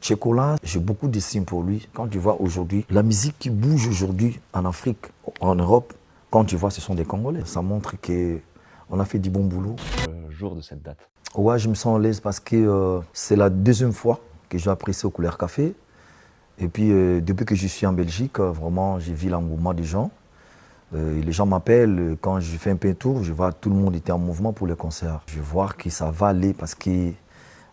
Tchekola, j'ai beaucoup d'estime pour lui. Quand tu vois aujourd'hui, la musique qui bouge aujourd'hui en Afrique, en Europe, quand tu vois, ce sont des Congolais. Ça montre qu'on a fait du bon boulot. Le jour de cette date. Ouais, je me sens à l'aise parce que c'est la deuxième fois que j'ai apprécié au Couleur Café. Et puis, depuis que je suis en Belgique, vraiment, j'ai vu l'engouement des gens. Les gens m'appellent, quand je fais un peu un tour, je vois tout le monde était en mouvement pour les concerts. Je vois que ça va aller parce que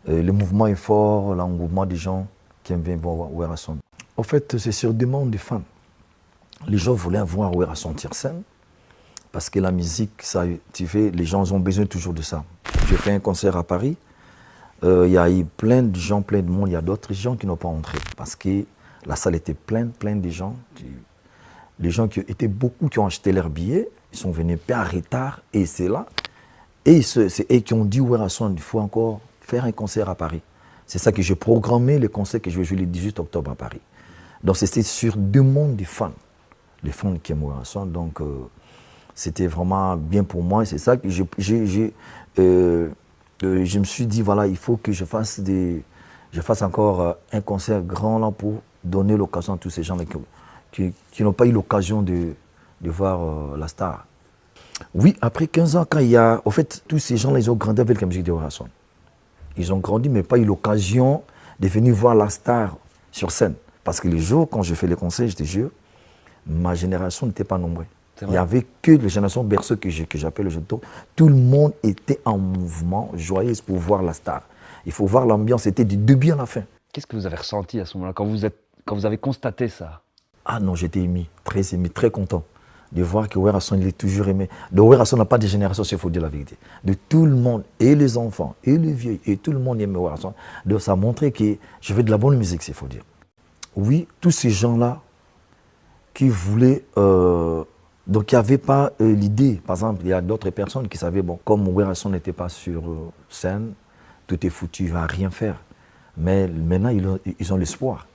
le mouvement est fort, l'engouement des gens qui aiment bien voir Werrason. En fait, c'est sur demande des fans. Les gens voulaient voir Werrason sur scène parce que la musique, ça, tu sais, les gens ont besoin toujours de ça. J'ai fait un concert à Paris, il y a eu plein de gens, plein de monde, il y a d'autres gens qui n'ont pas entré parce que la salle était pleine de gens. Les gens qui étaient beaucoup qui ont acheté leurs billets, ils sont venus pas en retard et c'est là. Et c'est eux qui ont dit Werrason, il faut encore faire un concert à Paris. C'est ça que j'ai programmé, le concert que je vais jouer le 18 octobre à Paris. Donc c'était sur demande des fans, les fans qui aiment Werrason. Donc c'était vraiment bien pour moi. Et c'est ça que je me suis dit, voilà, il faut que je fasse encore un concert grand là pour donner l'occasion à tous ces gens qui n'ont pas eu l'occasion de voir la star. Oui, après 15 ans, quand il y a... En fait, tous ces gens-là, ils ont grandi avec la musique de Werrason. Ils ont grandi, mais pas eu l'occasion de venir voir la star sur scène. Parce que les jours, quand je fais les concerts, je te jure, ma génération n'était pas nombreux. Il n'y avait que les générations berceaux que j'appelle le jeton. Tout le monde était en mouvement, joyeuse pour voir la star. Il faut voir l'ambiance, c'était du début à la fin. Qu'est-ce que vous avez ressenti à ce moment-là, quand vous avez constaté ça? Ah non, j'étais ému, très content de voir que Werrason, il est toujours aimé. De Werrason n'a pas de génération, il faut dire la vérité. De tout le monde, et les enfants, et les vieux, et tout le monde aime Werrason. Donc ça a montré que je fais de la bonne musique, il faut dire. Oui, tous ces gens-là qui voulaient, donc qui n'avaient pas l'idée, par exemple, il y a d'autres personnes qui savaient, bon, comme Werrason n'était pas sur scène, tout est foutu, il ne va rien faire. Mais maintenant, ils ont l'espoir.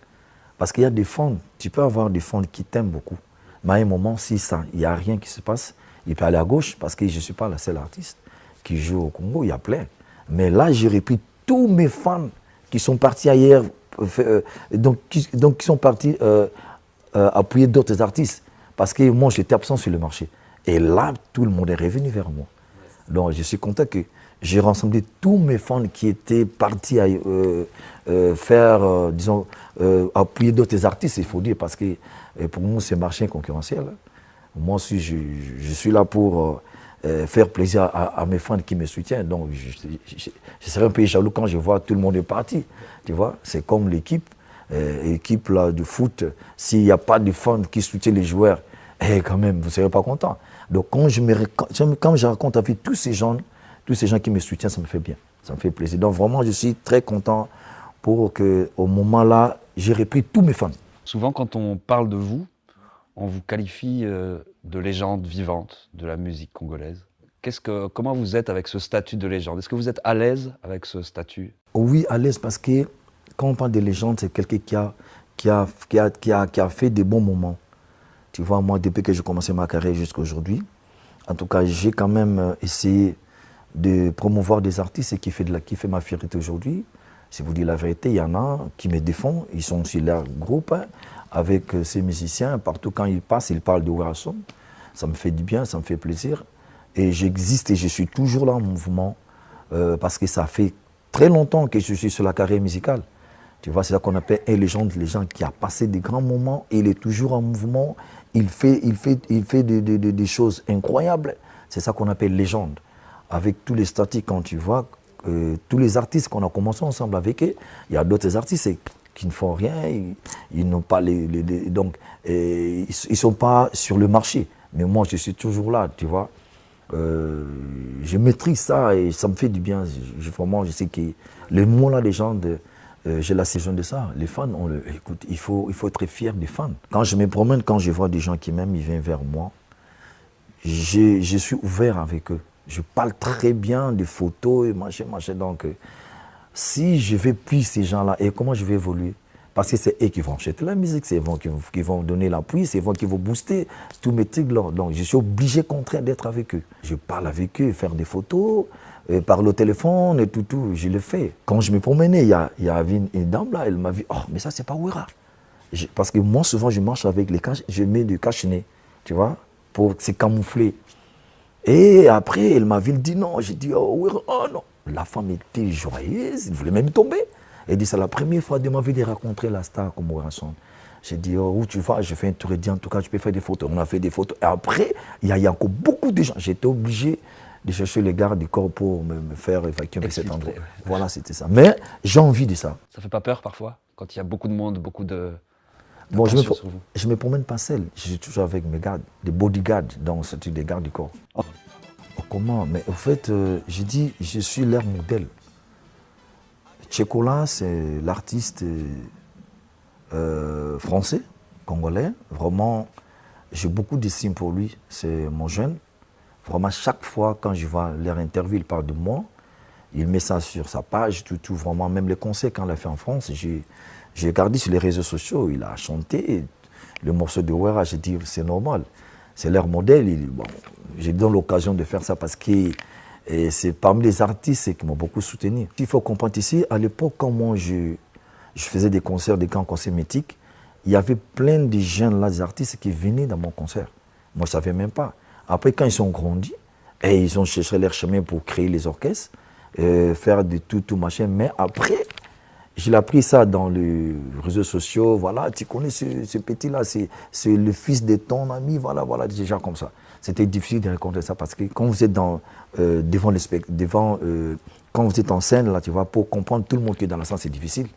Parce qu'il y a des fans, tu peux avoir des fans qui t'aiment beaucoup. Mais à un moment, si il n'y a rien qui se passe, il peut aller à gauche parce que je ne suis pas la seule artiste qui joue au Congo, il y a plein. Mais là, j'ai repris tous mes fans qui sont partis ailleurs, donc qui sont partis appuyer d'autres artistes. Parce que moi, j'étais absent sur le marché. Et là, tout le monde est revenu vers moi. Donc, je suis content que j'ai rassemblé tous mes fans qui étaient partis faire, disons, appuyer d'autres artistes, il faut dire, parce que pour nous, c'est un marché concurrentiel. Moi aussi, je suis là pour faire plaisir à mes fans qui me soutiennent. Donc, je serais un peu jaloux quand je vois tout le monde est parti. Tu vois, c'est comme l'équipe là, de foot. S'il n'y a pas de fans qui soutiennent les joueurs, quand même, vous ne serez pas content. Donc, quand je raconte avec tous ces gens qui me soutiennent, ça me fait bien, ça me fait plaisir. Donc vraiment, je suis très content pour qu'au moment-là, j'ai repris tous mes fans. Souvent, quand on parle de vous, on vous qualifie de légende vivante de la musique congolaise. Comment vous êtes avec ce statut de légende? Est-ce que vous êtes à l'aise avec ce statut? Oui, à l'aise, parce que quand on parle de légende, c'est quelqu'un qui a fait des bons moments. Tu vois, moi, depuis que j'ai commencé ma carrière jusqu'à aujourd'hui, en tout cas, j'ai quand même essayé de promouvoir des artistes et qui fait ma fierté aujourd'hui. Si vous dites la vérité, il y en a qui me défendent, ils sont sur leur groupe, avec ces musiciens, partout quand ils passent, ils parlent de Werrason. Ça me fait du bien, ça me fait plaisir. Et j'existe et je suis toujours là en mouvement, parce que ça fait très longtemps que je suis sur la carrière musicale. Tu vois, c'est ça qu'on appelle un légende, les gens qui a passé des grands moments, il est toujours en mouvement, il fait des choses incroyables. C'est ça qu'on appelle légende. Avec tous les statistiques, quand tu vois, tous les artistes qu'on a commencé ensemble avec eux, il y a d'autres artistes qui ne font rien, ils n'ont pas donc ils sont pas sur le marché. Mais moi, je suis toujours là, tu vois. Je maîtrise ça et ça me fait du bien. Vraiment, je sais que le mot là, les gens, j'ai la saison de ça. Les fans, écoute, il faut être fier des fans. Quand je me promène, quand je vois des gens qui m'aiment, ils viennent vers moi, je suis ouvert avec eux. Je parle très bien des photos et machin. Donc, si je vais plus ces gens-là, et comment je vais évoluer? Parce que c'est eux qui vont acheter la musique, c'est eux qui vont donner l'appui, c'est eux qui vont booster tous mes trucs là. Donc, je suis obligé, contraire, d'être avec eux. Je parle avec eux, faire des photos, par le téléphone et tout, je le fais. Quand je me promenais, il y avait une dame là, elle m'a vu, oh, mais ça, c'est pas Ouéra. Parce que moi, souvent, je marche avec les caches, je mets du cache-nez, tu vois, pour se camoufler. Et après, elle m'a vu, elle dit non. J'ai dit, oh, Ouéra, oh non. La femme était joyeuse, elle voulait même tomber. Elle dit, c'est la première fois de ma vie de rencontrer la star comme Ouéra Son. J'ai dit, oh, où tu vas? J'ai fait un tour et dit, en tout cas, tu peux faire des photos. On a fait des photos. Et après, il y a encore beaucoup de gens. J'étais obligé de chercher les gardes du corps pour me faire évacuer de cet endroit. Voilà, c'était ça. Mais j'ai envie de ça. Ça fait pas peur parfois, quand il y a beaucoup de monde, beaucoup de... Bon, je me promène pas seul. Je suis toujours avec mes gardes, des bodyguards, donc c'est des gardes du corps. Oh, comment? Mais au fait, je dis, je suis leur modèle. Tchekola, c'est l'artiste français, congolais. Vraiment, j'ai beaucoup d'estime pour lui. C'est mon jeune. Vraiment, chaque fois, quand je vois leur interview, il parle de moi. Il met ça sur sa page, tout, vraiment. Même les concerts qu'on a fait en France, j'ai regardé sur les réseaux sociaux, il a chanté le morceau de Ouéra. J'ai dit, c'est normal. C'est leur modèle. Bon, j'ai donné l'occasion de faire ça parce que c'est parmi les artistes qui m'ont beaucoup soutenu. Il faut comprendre ici, à l'époque, quand moi je faisais des concerts, des grands concerts mythiques, il y avait plein de jeunes là, des artistes qui venaient dans mon concert. Moi, je ne savais même pas. Après, quand ils ont grandi, et ils ont cherché leur chemin pour créer les orchestres, faire de tout machin. Mais après, j'ai appris ça dans les réseaux sociaux. Voilà, tu connais ce petit-là, c'est le fils de ton ami. Voilà, déjà comme ça. C'était difficile de rencontrer ça parce que quand vous êtes devant les spectacles, quand vous êtes en scène, là, tu vois, pour comprendre tout le monde qui est dans la salle, c'est difficile.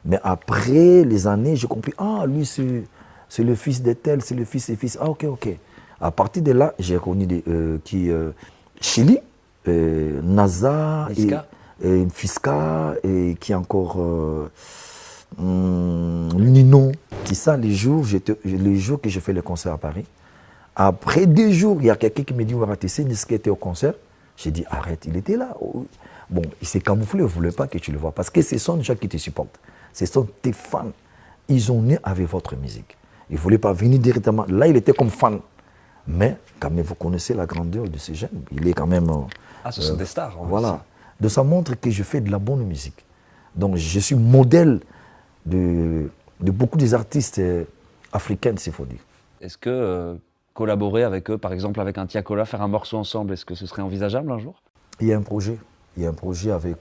Mais après les années, j'ai compris, ah, lui, c'est le fils de tel, c'est le fils des fils. Ah, ok. À partir de là, j'ai connu Chili, NASA, et Fisca, et qui encore Nino. C'est ça, les jours que je fais le concert à Paris. Après 2 jours, il y a quelqu'un qui me dit, tu sais, Niska était au concert. J'ai dit, arrête, il était là. Bon, il s'est camouflé, il ne voulait pas que tu le vois. Parce que ce sont des gens qui te supportent. Ce sont tes fans. Ils ont né avec votre musique. Ils ne voulaient pas venir directement. Là, il était comme fan. Mais quand même, vous connaissez la grandeur de ces jeunes. Il est quand même... ce sont des stars. Voilà. Donc ça montre que je fais de la bonne musique. Donc je suis modèle de beaucoup des artistes africains, s'il faut dire. Est-ce que collaborer avec eux, par exemple avec un Tiakola, faire un morceau ensemble, est-ce que ce serait envisageable un jour? Il y a un projet. Il y a un projet avec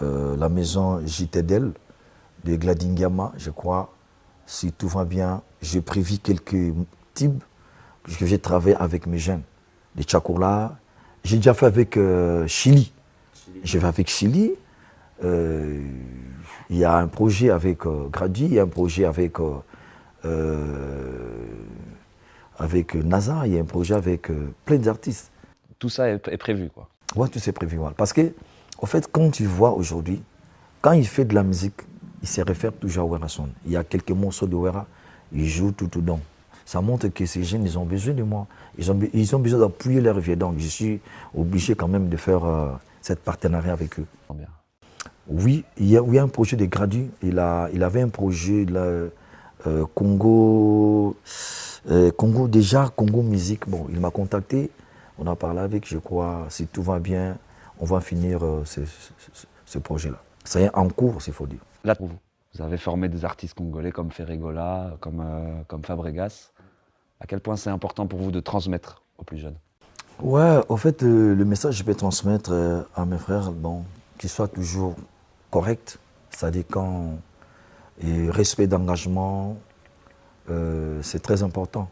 la maison JTDL de Gladingama, je crois. Si tout va bien, j'ai prévu quelques types que j'ai travaillé avec mes jeunes. Des Tchakola. J'ai déjà fait avec Chili. J'ai fait avec Chili. Il y a un projet avec Grady, il y a un projet avec NASA, il y a un projet avec plein d'artistes. Tout ça est prévu, quoi. Oui, tout c'est prévu. Voilà. Parce que, en fait, quand tu vois aujourd'hui, quand il fait de la musique, il se réfère toujours à Ouéra Son. Il y a quelques morceaux de Ouéra, il joue tout dedans. Ça montre que ces jeunes, ils ont besoin de moi. Ils ont besoin d'appuyer leur vie. Donc, je suis obligé quand même de faire cette partenariat avec eux. Bien. Oui, il y a un projet de Gradu. Il avait un projet Congo Musique. Bon, il m'a contacté. On a parlé avec, je crois, si tout va bien, on va finir ce projet-là. C'est en cours, s'il faut dire. Là, pour vous, vous avez formé des artistes congolais comme Ferregola, comme Fabregas. À quel point c'est important pour vous de transmettre aux plus jeunes? Ouais, au fait, le message que je peux transmettre à mes frères, bon, qu'il soit toujours correct, c'est-à-dire quand respect d'engagement, c'est très important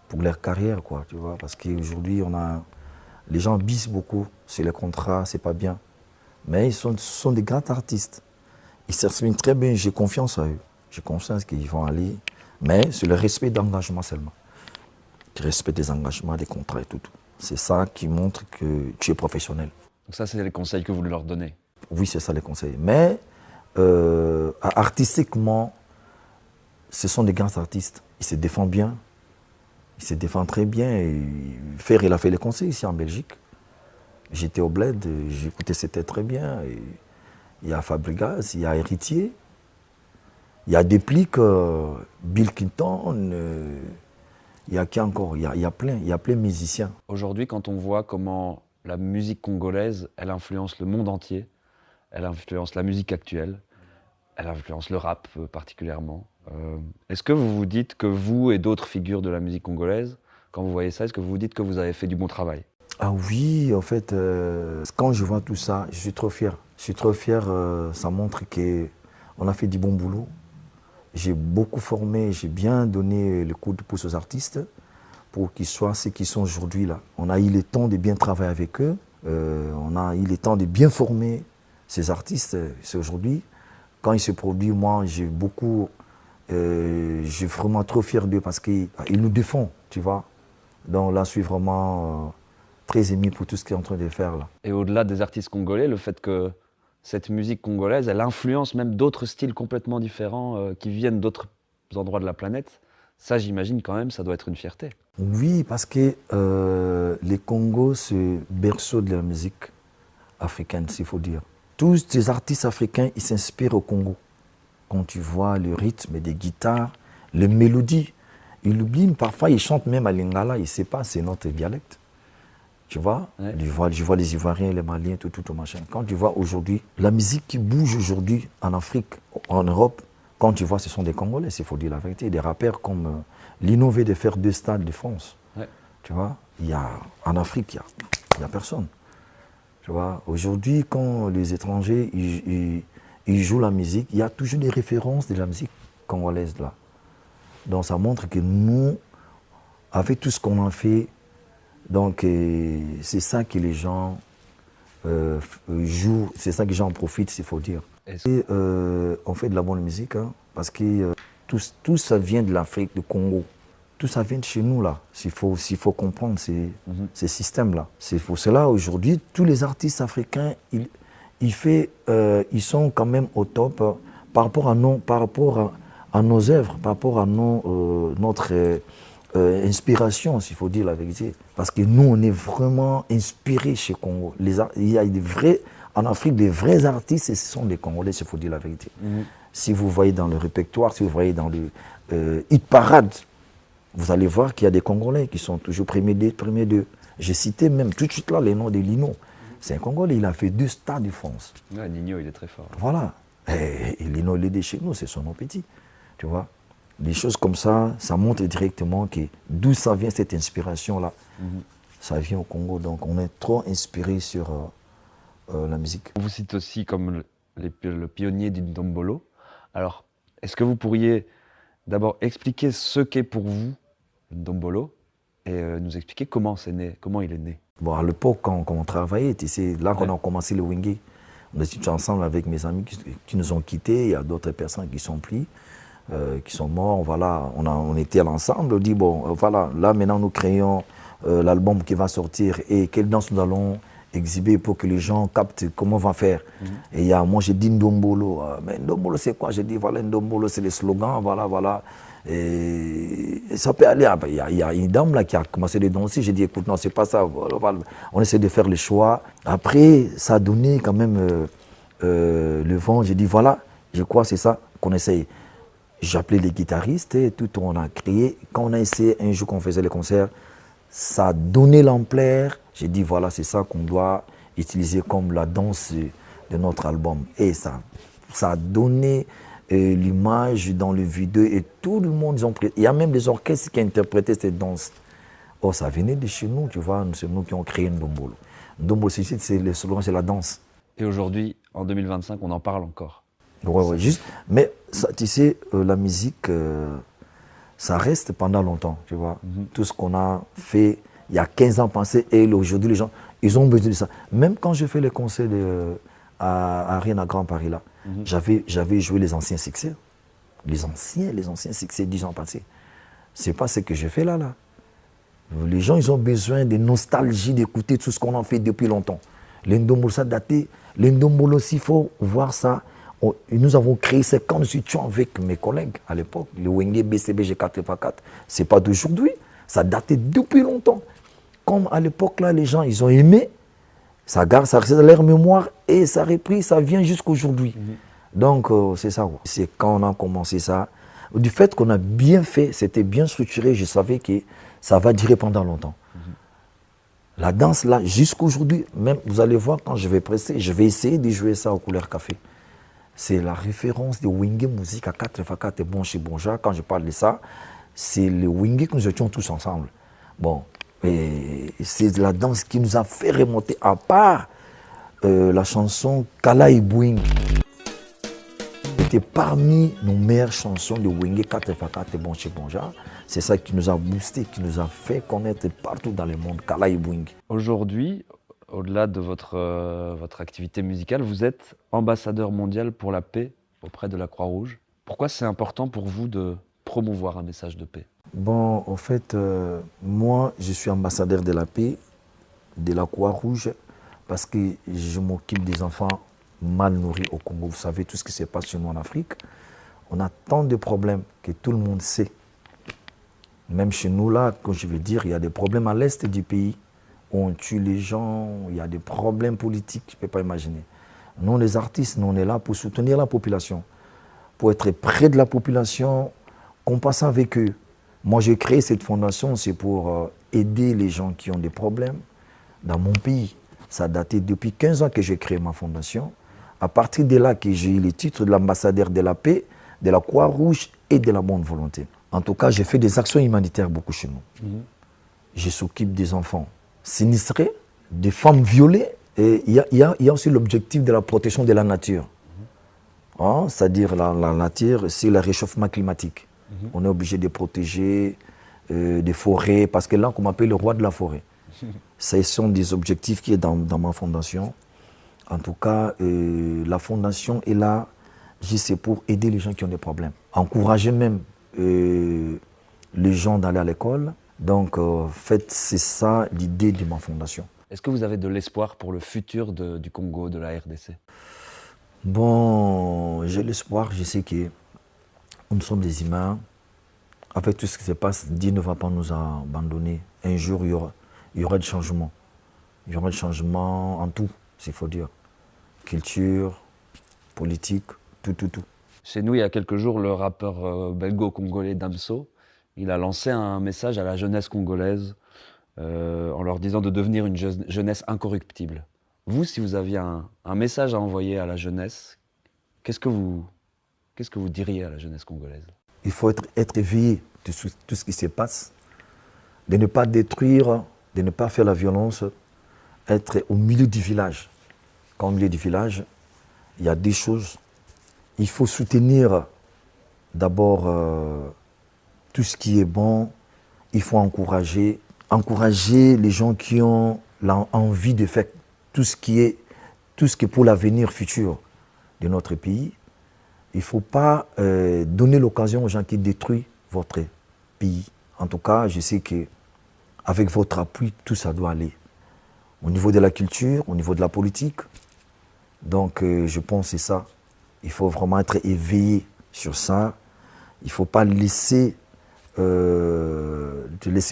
pour leur carrière, quoi, tu vois, parce qu'aujourd'hui, les gens bisent beaucoup sur les contrats, c'est pas bien, mais ce sont des grands artistes. Ils s'expriment très bien, j'ai confiance en eux, j'ai confiance qu'ils vont aller, mais c'est le respect d'engagement seulement. Tu respectes des engagements, des contrats et tout. C'est ça qui montre que tu es professionnel. Donc ça, c'est les conseils que vous leur donnez? Oui, c'est ça les conseils. Mais artistiquement, ce sont des grands artistes. Ils se défendent bien. Ils se défendent très bien. Et il a fait les conseils ici en Belgique. J'étais au Bled, j'écoutais, c'était très bien. Et il y a Fabregas, il y a Héritier, il y a Déplique, Bill Clinton. Il y a qui encore? Il y a plein de musiciens. Aujourd'hui, quand on voit comment la musique congolaise, elle influence le monde entier, elle influence la musique actuelle, elle influence le rap particulièrement. Est-ce que vous vous dites que vous et d'autres figures de la musique congolaise, quand vous voyez ça, est-ce que vous vous dites que vous avez fait du bon travail? Ah oui, en fait, quand je vois tout ça, je suis trop fier. Je suis trop fier, ça montre qu'on a fait du bon boulot. J'ai beaucoup formé, j'ai bien donné le coup de pouce aux artistes pour qu'ils soient ce qu'ils sont aujourd'hui là. On a eu le temps de bien travailler avec eux, on a eu le temps de bien former ces artistes. C'est aujourd'hui, quand ils se produisent, moi j'ai beaucoup, je suis vraiment trop fier d'eux parce qu'ils nous défendent, tu vois. Donc là, je suis vraiment très ému pour tout ce qu'ils sont en train de faire là. Et au-delà des artistes congolais, le fait que cette musique congolaise, elle influence même d'autres styles complètement différents qui viennent d'autres endroits de la planète, ça j'imagine quand même, ça doit être une fierté. Oui, parce que les Congos, c'est le berceau de la musique africaine, s'il faut dire. Tous ces artistes africains, ils s'inspirent au Congo. Quand tu vois le rythme des guitares, les mélodies, ils oublient, parfois ils chantent même à Lingala, ils ne savent pas, c'est notre dialecte. Tu vois, Ouais. je vois les Ivoiriens, les Maliens, tout machin. Quand tu vois aujourd'hui, la musique qui bouge aujourd'hui en Afrique, en Europe, quand tu vois, ce sont des Congolais, il faut dire la vérité. Des rappeurs comme l'innové de faire 2 stades de France. Ouais. Tu vois, en Afrique, il y a personne. Tu vois, aujourd'hui, quand les étrangers ils jouent la musique, il y a toujours des références de la musique congolaise là. Donc ça montre que nous, avec tout ce qu'on a fait, donc c'est ça que les gens jouent, c'est ça que les gens en profitent, il faut dire. Et on fait de la bonne musique, hein, parce que tout ça vient de l'Afrique, du Congo. Tout ça vient de chez nous, là. S'il faut comprendre ces systèmes-là. C'est pour cela, aujourd'hui, tous les artistes africains, ils sont quand même au top par rapport à nos œuvres, par rapport à notre inspiration, s'il faut dire la vérité. Parce que nous, on est vraiment inspirés chez Congo. Il y a en Afrique, des vrais artistes, et ce sont des Congolais, s'il faut dire la vérité. Si vous voyez dans le répertoire, si vous voyez dans le hit parade, vous allez voir qu'il y a des Congolais qui sont toujours premiers deux. J'ai cité même tout de suite là les noms de Lino. C'est un Congolais, il a fait 2 stades de France. Ouais, Nino, il est très fort. Voilà. Et Lino, il est de chez nous, c'est son nom petit. Tu vois, des choses comme ça, ça montre directement que d'où ça vient cette inspiration-là. Ça vient au Congo, donc on est trop inspiré sur la musique. On vous cite aussi comme le pionnier du Ndombolo. Alors, est-ce que vous pourriez d'abord expliquer ce qu'est pour vous le Ndombolo et nous expliquer comment c'est né, comment il est né? Bon, à l'époque, quand on travaillait, c'est là qu'on a commencé le Wingé. On était ensemble avec mes amis qui nous ont quittés. Il y a d'autres personnes qui sont pris, qui sont morts. Voilà, on était ensemble. On dit, bon, voilà, là maintenant nous créons l'album qui va sortir et quelle danse nous allons exhiber pour que les gens captent comment on va faire. Et moi j'ai dit Ndombolo. Mais Ndombolo c'est quoi? J'ai dit, voilà, Ndombolo c'est le slogan, voilà. Et ça peut aller. Il y a une dame là qui a commencé à danser. J'ai dit, écoute, non, c'est pas ça. Voilà. On essaie de faire le choix. Après, ça a donné quand même le vent. J'ai dit, voilà, je crois que c'est ça qu'on essaye. J'ai appelé les guitaristes et tout, on a créé. Quand on a essayé un jour qu'on faisait les concerts, ça a donné l'ampleur. J'ai dit, voilà, c'est ça qu'on doit utiliser comme la danse de notre album. Et ça a donné l'image dans le vidéo et tout le monde, il y a même des orchestres qui ont interprété cette danse. Oh, ça venait de chez nous, tu vois, c'est nous qui avons créé Ndombolo. Ndombolo, c'est le slogan, c'est la danse. Et aujourd'hui, en 2025, on en parle encore. Ouais, juste. Mais ça, tu sais, la musique, ça reste pendant longtemps, tu vois. Tout ce qu'on a fait il y a 15 ans passé et aujourd'hui, les gens, ils ont besoin de ça. Même quand je fais les concerts à Arena Grand Paris, là, j'avais joué les anciens succès. Les anciens succès 10 ans passés. C'est pas ce que je fais là. Les gens, ils ont besoin de nostalgie, d'écouter tout ce qu'on a fait depuis longtemps. Le Ndombolo, ça daté. Le Ndombolo, s'il faut voir ça, nous avons créé ça quand nous étions avec mes collègues à l'époque. Le Wenge BCB G84, c'est pas d'aujourd'hui. Ça datait depuis longtemps. Comme à l'époque, là, les gens, ils ont aimé. Ça reste dans leur mémoire et ça a repris, ça vient jusqu'aujourd'hui. Donc, c'est ça. C'est quand on a commencé ça. Du fait qu'on a bien fait, c'était bien structuré, je savais que ça va durer pendant longtemps. La danse, là, jusqu'aujourd'hui, même, vous allez voir, quand je vais presser, je vais essayer de jouer ça au Couleur Café. C'est la référence de Wingé Musique à 4x4 et Bon chez Bonja. Quand je parle de ça, c'est le Wingé que nous étions tous ensemble. Bon, et c'est la danse qui nous a fait remonter, à part la chanson Kala et Bouing. C'était parmi nos meilleures chansons de Wingé 4x4 et Bon chez Bonja. C'est ça qui nous a boosté, qui nous a fait connaître partout dans le monde, Kala et Bouing. Aujourd'hui, au-delà de votre activité musicale, vous êtes ambassadeur mondial pour la paix auprès de la Croix-Rouge. Pourquoi c'est important pour vous de promouvoir un message de paix? Bon, en fait, moi, je suis ambassadeur de la paix, de la Croix-Rouge, parce que je m'occupe des enfants mal nourris au Congo. Vous savez tout ce qui se passe chez nous en Afrique. On a tant de problèmes que tout le monde sait. Même chez nous, là, comme je veux dire, il y a des problèmes à l'est du pays. On tue les gens, il y a des problèmes politiques, je ne peux pas imaginer. Nous, les artistes, nous, on est là pour soutenir la population, pour être près de la population, qu'on passe avec eux. Moi, j'ai créé cette fondation, c'est pour aider les gens qui ont des problèmes dans mon pays. Ça a daté depuis 15 ans que j'ai créé ma fondation. À partir de là que j'ai eu le titre de l'ambassadeur de la paix, de la Croix-Rouge et de la bonne volonté. En tout cas, j'ai fait des actions humanitaires beaucoup chez nous. Je s'occupe des enfants sinistrés, des femmes violées. Et il y a aussi l'objectif de la protection de la nature. Hein, c'est-à-dire la nature, c'est le réchauffement climatique. On est obligé de protéger des forêts, parce que là, on m'appelle le roi de la forêt. Ce sont des objectifs qui sont dans ma fondation. En tout cas, la fondation est là, c'est pour aider les gens qui ont des problèmes. Encourager même les gens d'aller à l'école. Donc, en fait, c'est ça l'idée de ma fondation. Est-ce que vous avez de l'espoir pour le futur du Congo, de la RDC? Bon, j'ai l'espoir, je sais que nous sommes des humains. Avec tout ce qui se passe, Dieu ne va pas nous abandonner. Un jour, il y aura du changement. Il y aura du changement en tout, s'il faut dire. Culture, politique, tout. Chez nous, il y a quelques jours, le rappeur belgo-congolais Damso, il a lancé un message à la jeunesse congolaise en leur disant de devenir une jeunesse incorruptible. Vous, si vous aviez un message à envoyer à la jeunesse, qu'est-ce que vous diriez à la jeunesse congolaise? Il faut être éveillé de tout ce qui se passe, de ne pas détruire, de ne pas faire la violence, être au milieu du village. Quand au milieu du village, il y a des choses. Il faut soutenir d'abord tout ce qui est bon. Il faut encourager les gens qui ont envie de faire tout ce qui est pour l'avenir futur de notre pays. Il ne faut pas donner l'occasion aux gens qui détruisent votre pays. En tout cas, je sais qu'avec votre appui, tout ça doit aller. Au niveau de la culture, au niveau de la politique. Donc, je pense que c'est ça. Il faut vraiment être éveillé sur ça. Il ne faut pas laisser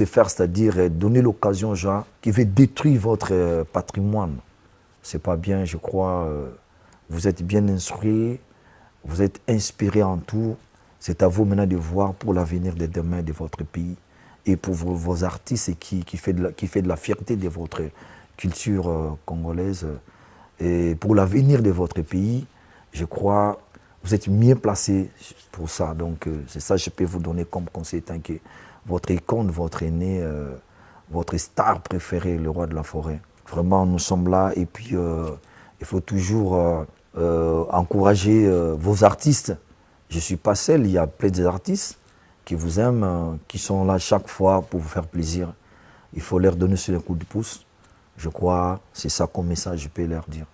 faire, c'est-à-dire donner l'occasion aux gens qui veulent détruire votre patrimoine. Ce n'est pas bien, je crois. Vous êtes bien instruits, vous êtes inspirés en tout. C'est à vous maintenant de voir pour l'avenir de demain de votre pays et pour vos artistes qui fait de la fierté de votre culture congolaise. Et pour l'avenir de votre pays, je crois vous êtes mieux placés pour ça. Donc c'est ça que je peux vous donner comme conseil, tant que votre icône, votre aîné, votre star préférée, le roi de la forêt. Vraiment, nous sommes là et puis il faut toujours encourager vos artistes. Je ne suis pas seul, il y a plein d'artistes qui vous aiment, qui sont là chaque fois pour vous faire plaisir. Il faut leur donner sur un coup de pouce. Je crois que c'est ça comme message que je peux leur dire.